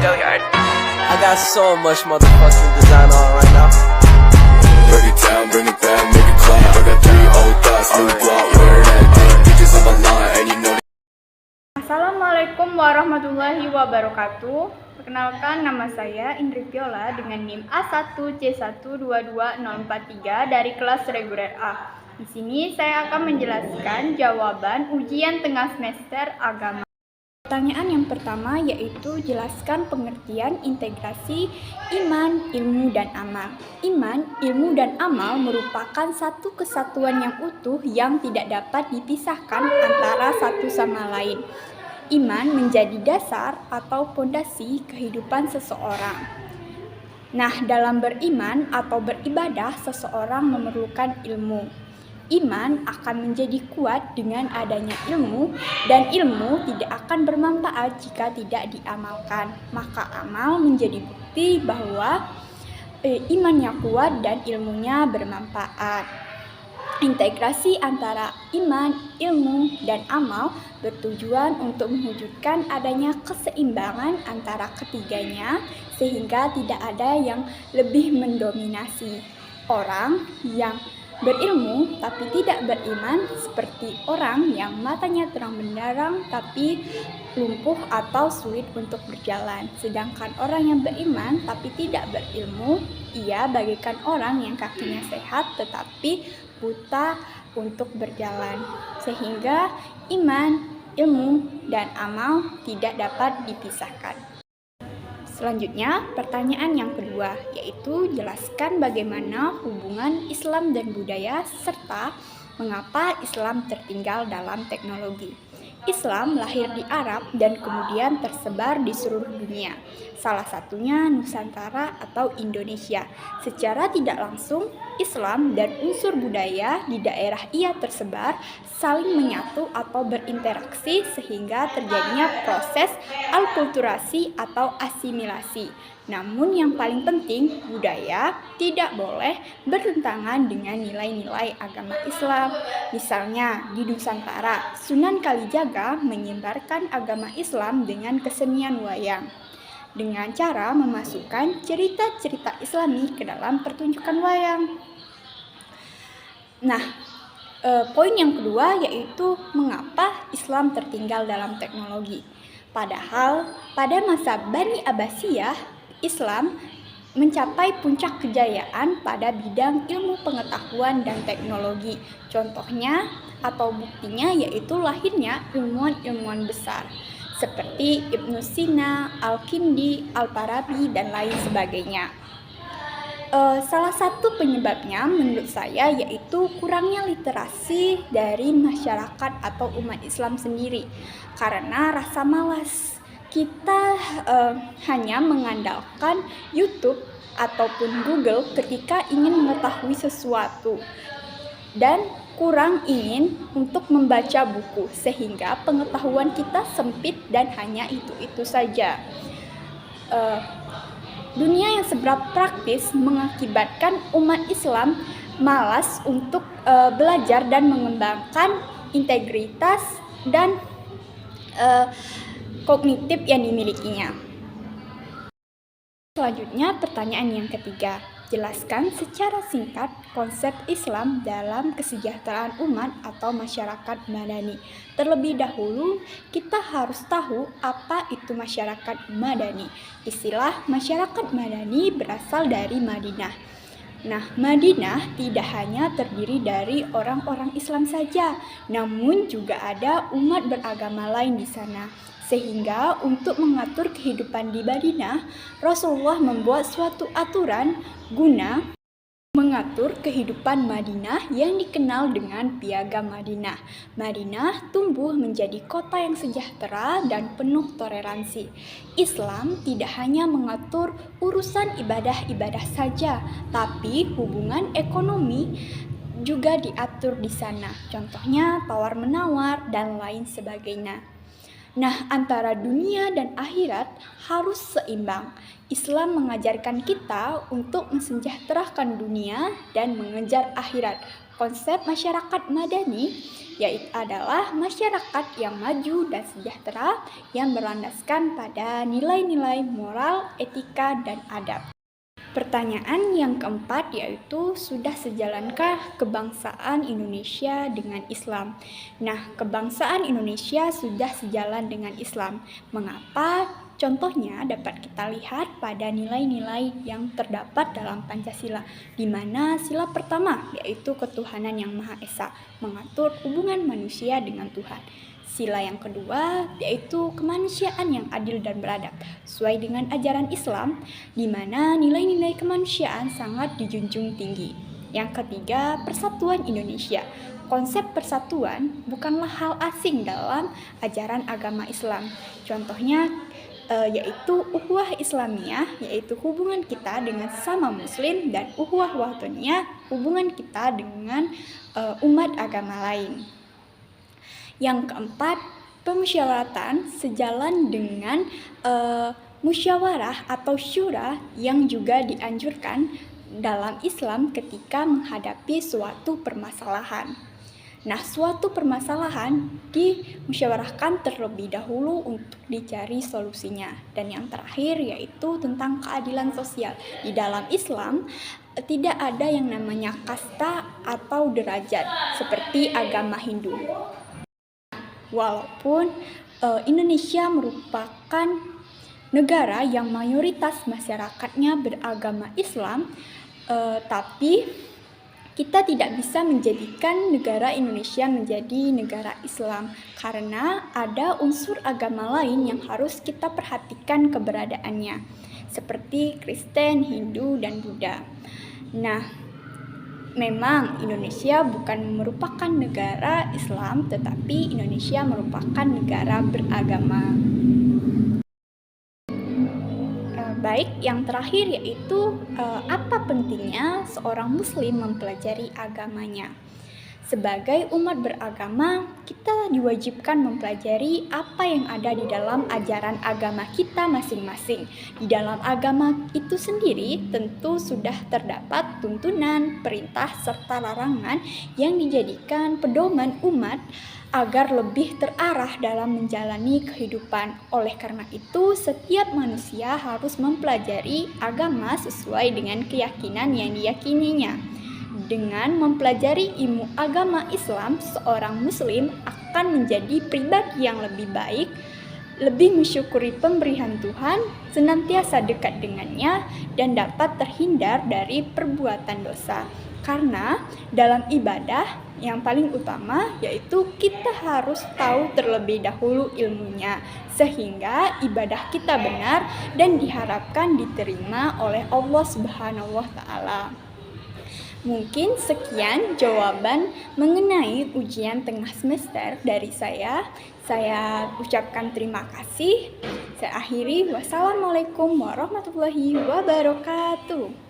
I got so much motherfucking design on right now. Break it down, bring it back, make it clap. I got 3 old thoughts, new block, where that thing. Bitches on my line, and you know. Assalamualaikum warahmatullahi wabarakatuh. Perkenalkan, nama saya Indri Viola dengan NIM A1C122043 dari kelas reguler A. Di sini saya akan menjelaskan jawaban ujian tengah semester agama. Pertanyaan yang pertama yaitu jelaskan pengertian integrasi iman, ilmu, dan amal. Iman, ilmu, dan amal merupakan satu kesatuan yang utuh yang tidak dapat dipisahkan antara satu sama lain. Iman menjadi dasar atau fondasi kehidupan seseorang. Nah, dalam beriman atau beribadah, seseorang memerlukan ilmu. Iman akan menjadi kuat dengan adanya ilmu, dan ilmu tidak akan bermanfaat jika tidak diamalkan. Maka amal menjadi bukti bahwa imannya kuat dan ilmunya bermanfaat. Integrasi antara iman, ilmu, dan amal bertujuan untuk mewujudkan adanya keseimbangan antara ketiganya sehingga tidak ada yang lebih mendominasi. Orang yang berilmu tapi tidak beriman seperti orang yang matanya terang benderang tapi lumpuh atau sulit untuk berjalan. Sedangkan orang yang beriman tapi tidak berilmu, ia bagaikan orang yang kakinya sehat tetapi buta untuk berjalan. Sehingga iman, ilmu, dan amal tidak dapat dipisahkan. Selanjutnya, pertanyaan yang kedua, yaitu jelaskan bagaimana hubungan Islam dan budaya serta mengapa Islam tertinggal dalam teknologi. Islam lahir di Arab dan kemudian tersebar di seluruh dunia, salah satunya Nusantara atau Indonesia. Secara tidak langsung, Islam dan unsur budaya di daerah ia tersebar saling menyatu atau berinteraksi sehingga terjadinya proses alkulturasi atau asimilasi. Namun yang paling penting, budaya tidak boleh bertentangan dengan nilai-nilai agama Islam. Misalnya di Nusantara, Sunan Kalijaga menyebarkan agama Islam dengan kesenian wayang, dengan cara memasukkan cerita-cerita Islami ke dalam pertunjukan wayang. Nah, poin yang kedua yaitu mengapa Islam tertinggal dalam teknologi. Padahal pada masa Bani Abbasiyah, Islam mencapai puncak kejayaan pada bidang ilmu pengetahuan dan teknologi. Contohnya atau buktinya yaitu lahirnya ilmuwan-ilmuwan besar seperti Ibnu Sina, Al-Kindi, Al-Farabi, dan lain sebagainya. Salah satu penyebabnya menurut saya yaitu kurangnya literasi dari masyarakat atau umat Islam sendiri. Karena rasa malas, kita hanya mengandalkan YouTube ataupun Google ketika ingin mengetahui sesuatu dan kurang ingin untuk membaca buku, sehingga pengetahuan kita sempit dan hanya itu-itu saja. Dunia yang seberapa praktis mengakibatkan umat Islam malas untuk belajar dan mengembangkan integritas dan kognitif yang dimilikinya. Selanjutnya, pertanyaan yang ketiga. Jelaskan secara singkat konsep Islam dalam kesejahteraan umat atau masyarakat madani. Terlebih dahulu, kita harus tahu apa itu masyarakat madani. Istilah masyarakat madani berasal dari Madinah. Nah, Madinah tidak hanya terdiri dari orang-orang Islam saja, namun juga ada umat beragama lain di sana. Sehingga untuk mengatur kehidupan di Madinah, Rasulullah membuat suatu aturan guna mengatur kehidupan Madinah yang dikenal dengan Piagam Madinah. Madinah tumbuh menjadi kota yang sejahtera dan penuh toleransi. Islam tidak hanya mengatur urusan ibadah-ibadah saja, tapi hubungan ekonomi juga diatur di sana. Contohnya tawar-menawar dan lain sebagainya. Nah, antara dunia dan akhirat harus seimbang. Islam mengajarkan kita untuk mensejahterakan dunia dan mengejar akhirat. Konsep masyarakat madani yaitu adalah masyarakat yang maju dan sejahtera yang berlandaskan pada nilai-nilai moral, etika, dan adab. Pertanyaan yang keempat yaitu sudah sejalankah kebangsaan Indonesia dengan Islam? Nah, kebangsaan Indonesia sudah sejalan dengan Islam. Mengapa? Contohnya dapat kita lihat pada nilai-nilai yang terdapat dalam Pancasila, di mana sila pertama yaitu ketuhanan yang Maha Esa, mengatur hubungan manusia dengan Tuhan. Sila yang kedua yaitu kemanusiaan yang adil dan beradab, sesuai dengan ajaran Islam, di mana nilai-nilai kemanusiaan sangat dijunjung tinggi. Yang ketiga, persatuan Indonesia. Konsep persatuan bukanlah hal asing dalam ajaran agama Islam. Contohnya yaitu ukhuwah Islamiyah, yaitu hubungan kita dengan sesama muslim, dan ukhuwah watoniyah, hubungan kita dengan umat agama lain. Yang keempat, pemusyawaratan sejalan dengan musyawarah atau syura yang juga dianjurkan dalam Islam ketika menghadapi suatu permasalahan. Nah, suatu permasalahan dimusyawarahkan terlebih dahulu untuk dicari solusinya. Dan yang terakhir yaitu tentang keadilan sosial. Di dalam Islam tidak ada yang namanya kasta atau derajat seperti agama Hindu. Walaupun Indonesia merupakan negara yang mayoritas masyarakatnya beragama Islam, tapi kita tidak bisa menjadikan negara Indonesia menjadi negara Islam karena ada unsur agama lain yang harus kita perhatikan keberadaannya, seperti Kristen, Hindu, dan Buddha. Nah, memang Indonesia bukan merupakan negara Islam, tetapi Indonesia merupakan negara beragama. Baik, yang terakhir yaitu apa pentingnya seorang muslim mempelajari agamanya. Sebagai umat beragama, kita diwajibkan mempelajari apa yang ada di dalam ajaran agama kita masing-masing. Di dalam agama itu sendiri tentu sudah terdapat tuntunan, perintah, serta larangan yang dijadikan pedoman umat agar lebih terarah dalam menjalani kehidupan. Oleh karena itu, setiap manusia harus mempelajari agama sesuai dengan keyakinan yang diyakininya. Dengan mempelajari ilmu agama Islam, seorang muslim akan menjadi pribadi yang lebih baik, lebih mensyukuri pemberian Tuhan, senantiasa dekat dengannya, dan dapat terhindar dari perbuatan dosa. Karena dalam ibadah yang paling utama yaitu kita harus tahu terlebih dahulu ilmunya, sehingga ibadah kita benar dan diharapkan diterima oleh Allah Subhanahu wa Ta'ala. Mungkin sekian jawaban mengenai ujian tengah semester dari saya. Saya ucapkan terima kasih. Saya akhiri, wassalamualaikum warahmatullahi wabarakatuh.